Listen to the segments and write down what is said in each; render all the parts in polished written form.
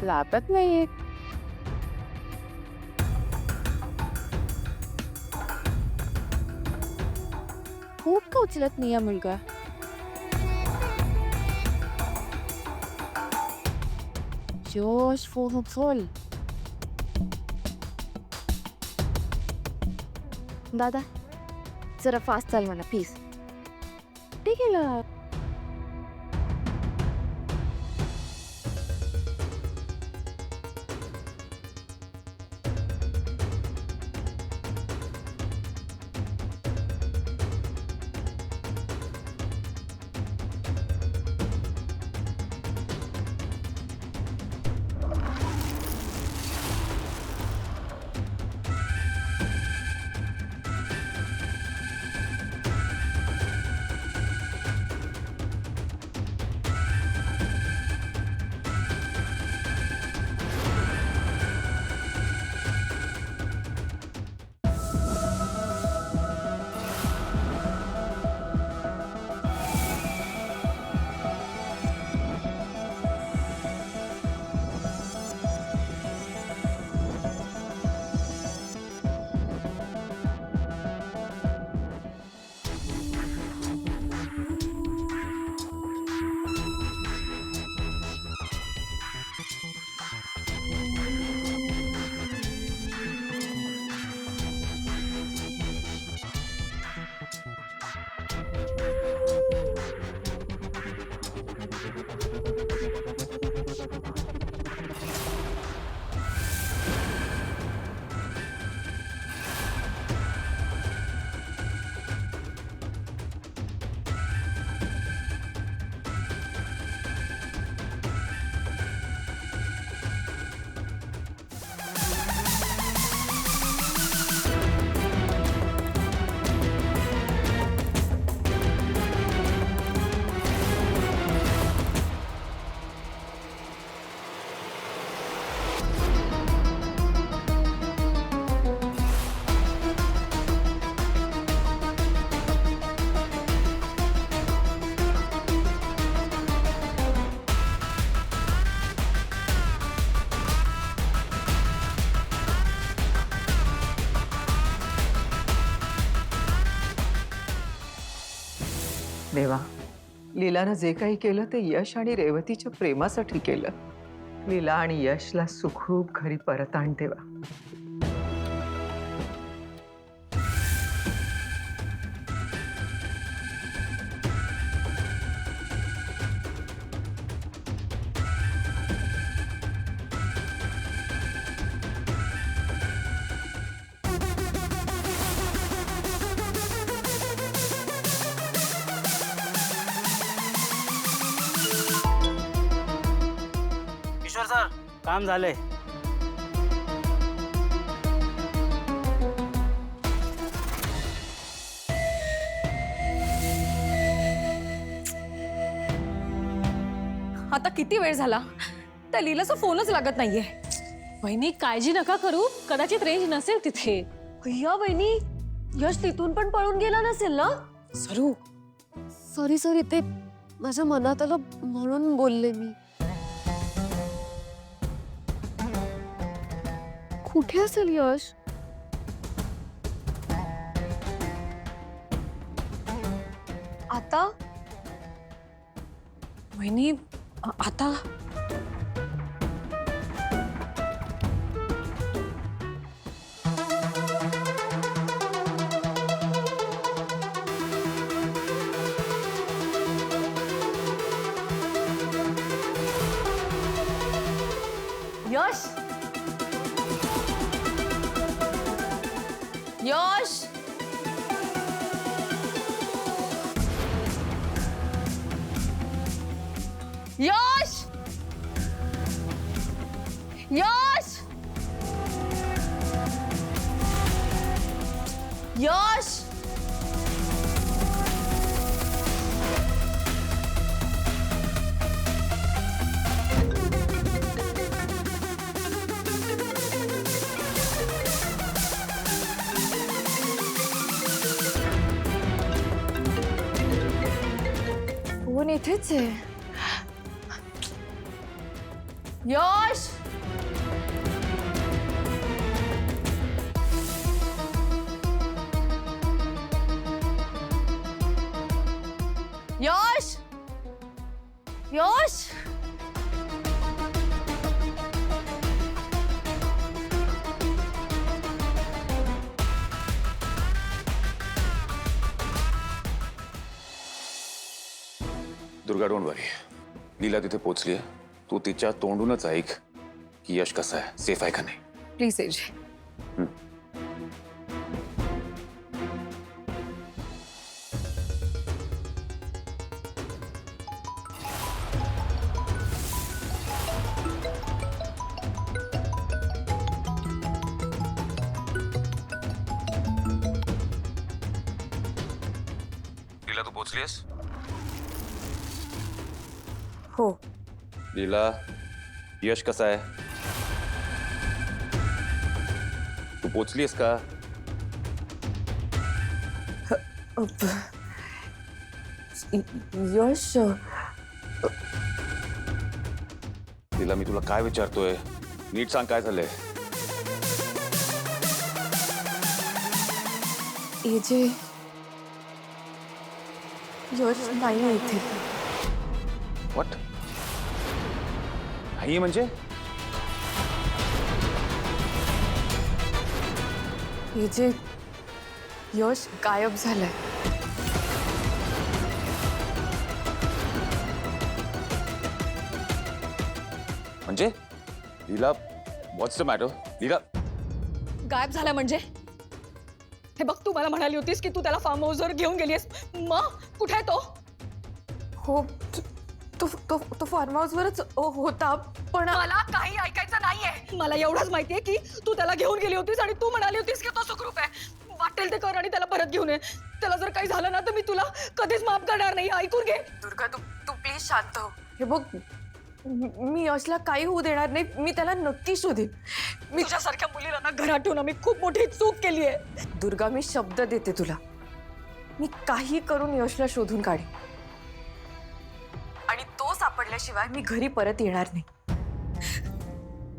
लागत नाहीये. खूप का उचलत नाही मुलगा. जोश फोन उचल. दादा जरा फास्ट चाल म्हणा प्लीज. ठीक आहे ना. देवा, लीलानं जे काही केलं ते यश आणि रेवतीच्या प्रेमासाठी केलं. लीला आणि यशला सुखरूप घरी परत आण देवा. ईश्वर सर, काम झालंय. आता किती वेळ झाला त्या लीलाचा फोनच लागत नाहीये. वहिनी काळजी नका करू, कदाचित रेंज नसेल तिथे. भैया वहिनी, यश तिथून पण पळून गेला नसेल ना? सरू सॉरी सॉरी, ते माझ्या मनात आलं म्हणून बोलले मी. कुठे असेल यश? आता वहिनी आता यश, यश, यश, यश, यश. फोन इथेच आहे. यश यश यश दुर्गा डोंट वरी. लीला तिथे पोहोचली आहे. तू तिच्या तोंडूनच ऐक की यश कसं आहे, सेफ आहे का नाही. प्लीज एजे. लीला तू पोहोचलीस. हो. लीला यश कसा आहे. तू पोहोचलीस का. यश लीला मी तुला काय विचारतोय नीट सांग काय झालंय. एजे यश नाही इथे. व्हॉट. नाही म्हणजे एजे यश गायब झालाय. म्हणजे लीला व्हॉट्स द मॅटर. लीला गायब झाला म्हणजे हे बघ, तू मला म्हणाली होतीस की तू त्याला फार्म हाऊसवर घेऊन गेलीस. मग कुठे आहे तो. हो तो तो तो फार्म हाऊसवरच होता पण मला काही ऐकायचं नाहीये. मला एवढंच माहितीये की तू त्याला घेऊन गेली होतीस आणि तू म्हणाली होतीस की तो सुखरूप आहे. वाटेल ते कर आणि त्याला परत घेऊन ये. त्याला जर काही झालं ना तर मी तुला कधीच माफ करणार नाही. ऐकून घे. दुर्गा तू तू प्लीज शांत हो. हे बघ मी यशला काही होऊ देणार नाही. मी त्याला नक्की शोधेन. मी तुझ्यासारख्या मुलीला ना घरात ठेवून मी खूप मोठी चूक केली आहे. दुर्गा मी शब्द देते तुला. मी काही करून यशला शोधून काढेन आणि तो सापडल्याशिवाय मी घरी परत येणार नाही.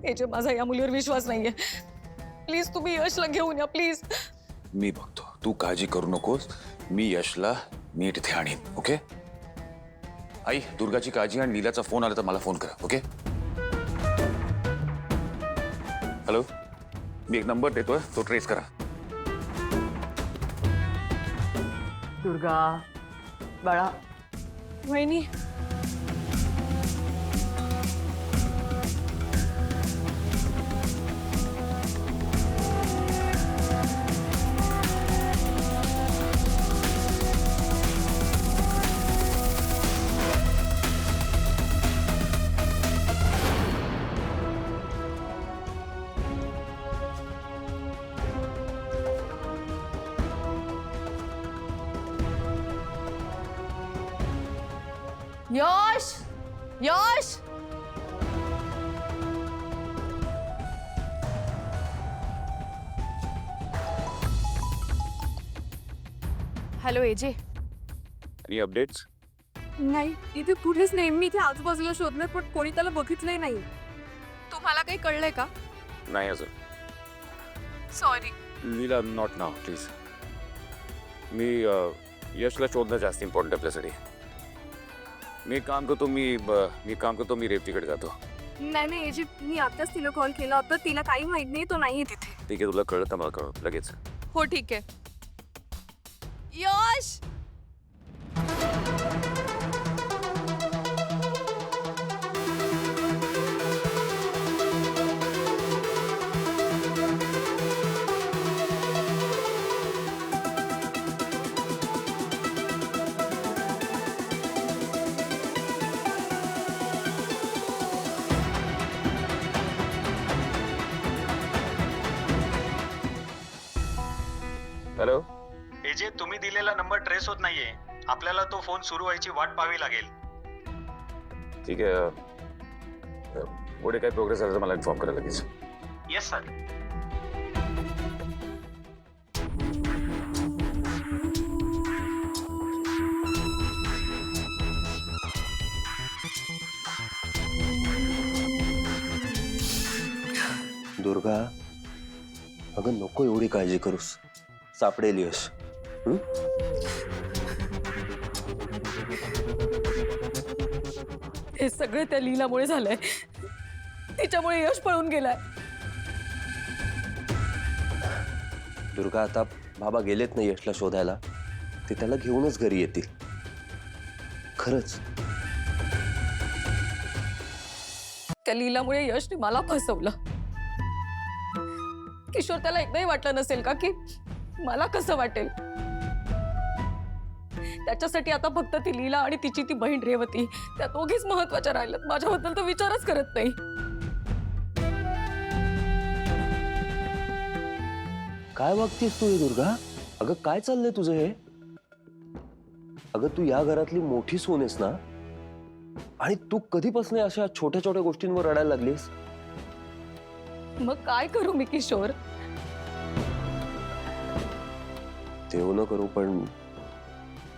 एजे माझा या मुलीवर विश्वास नाहीये. प्लीज तुम्ही यशला घेऊन या प्लीज. मी बघतो. तू काळजी करू नकोस. मी यशला नीट इथे आणीन. ओके. आई दुर्गाची काळजी आणि लीलाचा फोन आला तर मला फोन करा. ओके. हॅलो. मी एक नंबर देतोय तो ट्रेस करा. दुर्गा बाळा वहिनी Yash Yash hello AJ. Any updates. नाही इथे कुठेच नाही. मी इथे आजूबाजूला शोधलं पण कोणी त्याला बघितलंय नाही. तुम्हाला काही कळलंय का. नाही अजून. Sorry. Leela not now please. मी यशला शोधणं जास्त इम्पॉर्टंट आपल्यासाठी. मी काम करतो. मी रेवतीकडे जातो. नाही नाही एजे मी आताच तिला कॉल केला होता. तिला काही माहित नाही. तो नाहीये तिथे. ठीक आहे. तुला कळलं तर मला कळव लगेच. हो ठीक आहे. यश हॅलो. एजे तुम्ही दिलेला नंबर ट्रेस होत नाहीये. आपल्याला तो फोन सुरू व्हायची वाट पाहावी लागेल. ठीक आहे. पुढे काय प्रोग्रेस झाला तर मला इन्फॉर्म करा लगेच. Yes sir. दुर्गा, अगं नको एवढी काळजी करूस, सापडेल यश. हं? हे सगळे त्या लीलामुळे झालंय. तिच्यामुळे यश पळून गेलाय. दुर्गा, आता बाबा गेलेत ना यशला शोधायला, ते त्याला घेऊनच घरी येतील. खरंच. त्या लीलामुळे यशने मला फसवलं. किशोर, त्याला एकदाही वाटलं नसेल का की मला कसं वाटेल? त्याच्यासाठी आता फक्त ती लीला आणि तिची ती बहीण रेवती, त्या दोघीच महत्वाच्या राहिल्यात. माझ्याबद्दल तो विचारच करत नाही. काय वागतीस तू हे दुर्गा? अगं काय चाललंय तुझं हे? अगं तू या घरातली मोठी सून आहेस ना, आणि तू कधीपासून अशा छोट्या छोट्या गोष्टींवर रडायला लागलीस? मग काय करू मी किशोर? देव न करू, पण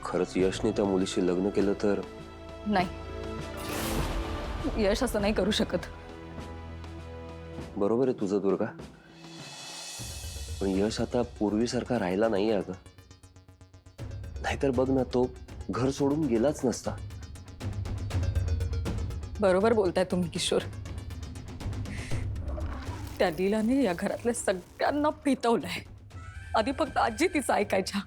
खरंच यशने त्या मुलीशी लग्न केलं तर? नाही, यश असं नाही करू शकत. बरोबर आहे तुझं दुर्गा, पण यश आता पूर्वीसारखा राहिला नाही अगं. नाहीतर बघ ना, तो घर सोडून गेलाच नसता. बरोबर बोलताय तुम्ही किशोर. त्या लीलाने या घरातल्या सगळ्यांना पितवलंय. आधी फक्त आजी तिचं ऐकायच्या,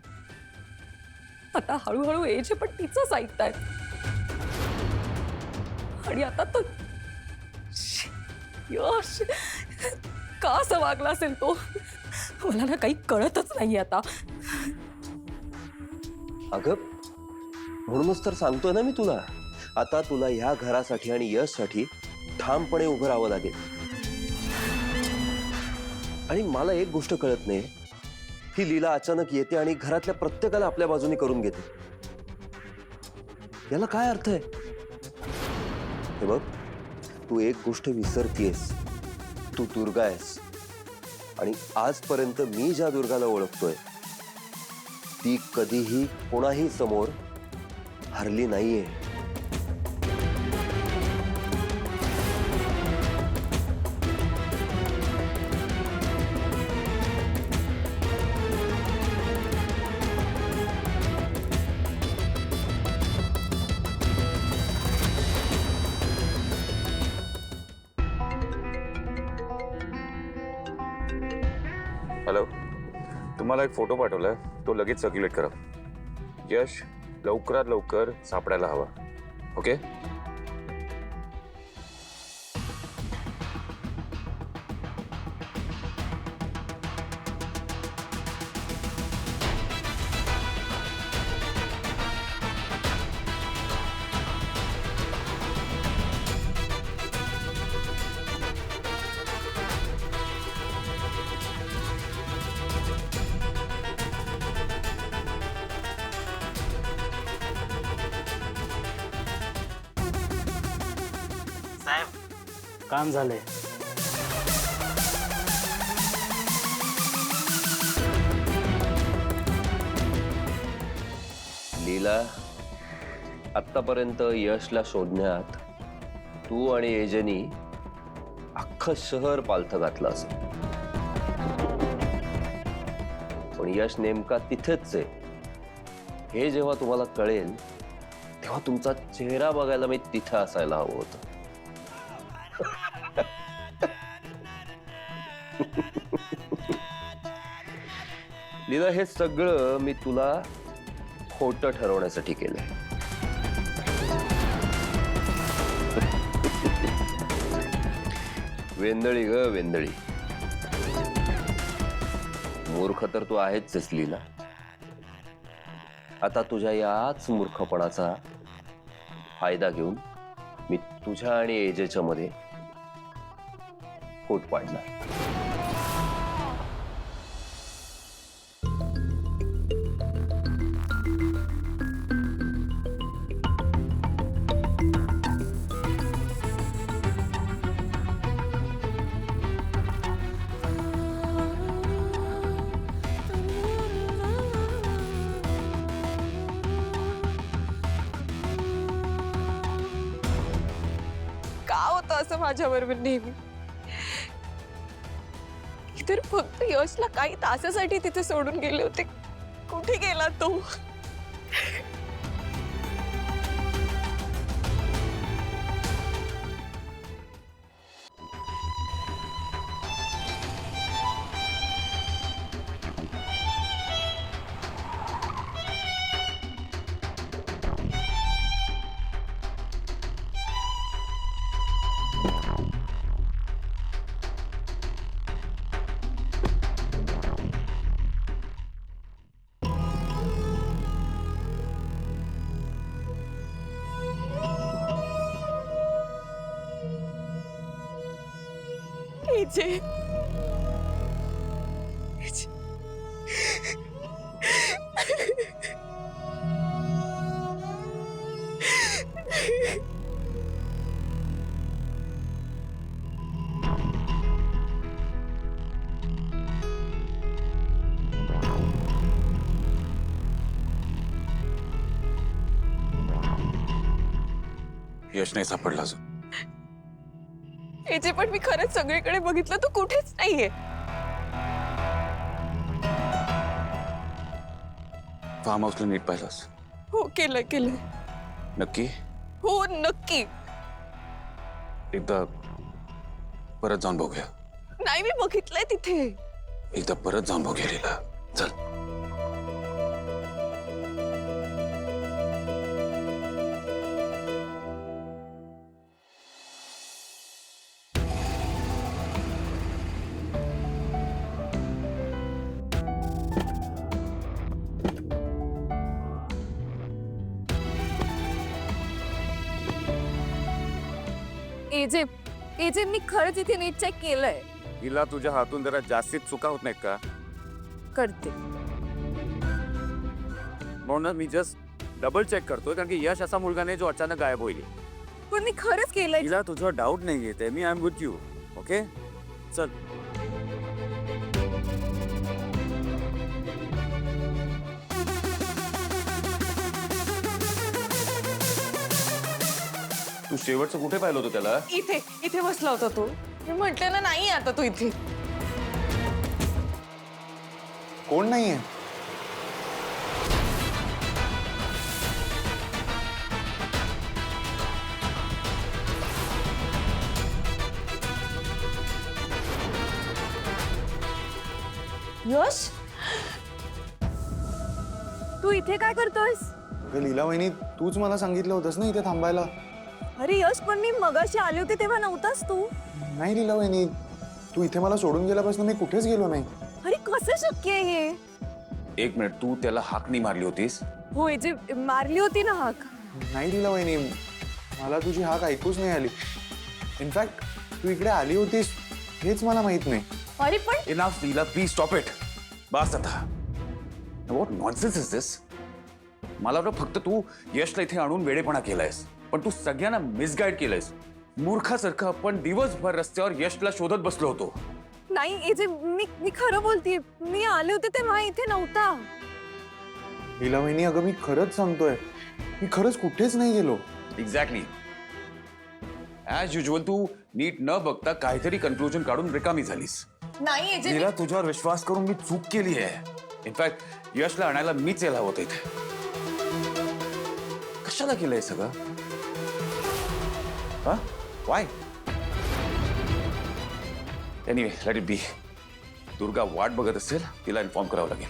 आता हळूहळू एजे पण तिचंच ऐकतायत. आणि आता तो यश का असं वागला असेल तो, मला ना काही कळतच नाही आता. अगं म्हणूनच तर सांगतोय ना मी तुला, आता तुला ह्या घरासाठी आणि यशसाठी ठामपणे उभं राहावं लागेल. आणि मला एक गोष्ट कळत नाही, ही लीला अचानक येते आणि घरातल्या प्रत्येकाला आपल्या बाजूने करून घेते. याला काय अर्थ आहे? हे बघ, तू एक गोष्ट विसरतीयस, तू दुर्गा आहेस. आणि आजपर्यंत मी ज्या दुर्गाला ओळखतोय ती कधीही कोणाही समोर हरली नाहीये. हॅलो, तुम्हाला एक फोटो पाठवलाय, तो लगेच सर्क्युलेट करा. यश लवकरात लवकर सापडायला हवा. ओके? काम झालंय. लीला, आतापर्यंत यशला शोधण्यात तू आणि एजनी अख्खं शहर पालथं घातलं असेल, पण यश नेमका तिथेच आहे हे जेव्हा तुम्हाला कळेल, तेव्हा तुमचा चेहरा बघायला मी तिथे असायला हवं होतं. लीला, हे सगळं मी तुला खोटं ठरवण्यासाठी केलंय. वेंदळी ग वेंदळी. मूर्ख तर तू आहेच लीला. आता तुझ्या याच मूर्खपणाचा फायदा घेऊन मी तुझ्या आणि एजेच्या मध्ये फूट पाडणार. का होतं असं माझ्याबरोबर नेहमी? तर फक्त यशला काही तासासाठी तिथे सोडून गेले होते. कुठे गेला तो? एजे यश नाही सापडला अजून. एजे पण मी खरंच सगळीकडे बघितलं, तो कुठेच नाहीये. फार्म हाऊसला नीट पाहिलास? हो केलंय केलंय. नक्की? हो नक्की. एकदा परत जाऊन बघूया. नाही मी बघितलंय तिथे. एकदा परत जाऊन बघूया लीला. चल. एजे एजे मी खरंच इथे नीट चेक केलंय. हिला तुझ्या हातून जरा जास्तीच चुका होत नाहीत का? करते. म्हणून मी जस्ट डबल चेक करतोय, कारण की यश असा मुलगा नाही जो अचानक गायब होईल. पण मी खरंच केलंय. हिला तुझा डाऊट नाही येते. मी I am with you. Okay चल. तू शेवटचं कुठे पाहिलं होतं त्याला? इथे इथे बसला होता तो. मी म्हटले ना नाही आता तो इथे. कोण नाहीये? यश तू इथे काय करतोयस? अगं लीला वहिनी, तूच मला सांगितलं होतंस ना इथे थांबायला. अरे यश पण मी मगाशी आले होते तेव्हा नव्हतास तू. नाही लीला वहिनी, तू इथे मला सोडून गेल्यापासून मी कुठेच गेलो नाही. अरे कसं शक्य आहे हे? एक मिनिट, तू त्याला हाक नाही मारली होतीस? हो जे मारली होती ना हाक. नाही लीला वहिनी, मला तुझी हाक ऐकूच नाही आली. इनफॅक्ट तू इकडे आली होतीस हेच मला माहित नाही. अरे पण enough Leela, please stop it. बस आता. What nonsense is this? मला वाटतं फक्त तू यशला इथे आणून वेडेपणा केलायस, पण तू सगळ्यांना मिसगाईड केलंयस. मूर्खासारखं आपण दिवसभर रस्त्यावर यशला शोधत बसलो होतो. नाही एजे मी खरं बोलतेय. मी आले होते तेव्हा इथे नव्हता. लीला वहिनी, अगं मी खरंच सांगतोय, मी खरंच कुठेच नाही गेलो. एक्झॅक्टली. ऍज युजल तू नीट न बघता काहीतरी कन्क्लुजन काढून रिकामी झालीस. नाही एजे मीरा, तुझ्यावर विश्वास करून मी चूक केली आहे. इनफॅक्ट यशला आणायला मीच यायला होतं इथे. कशाला केलंय सगळं? हा? Y? Anyway, let it be. Durga वाट बघत असेल, तिला इन्फॉर्म करावं लागेल.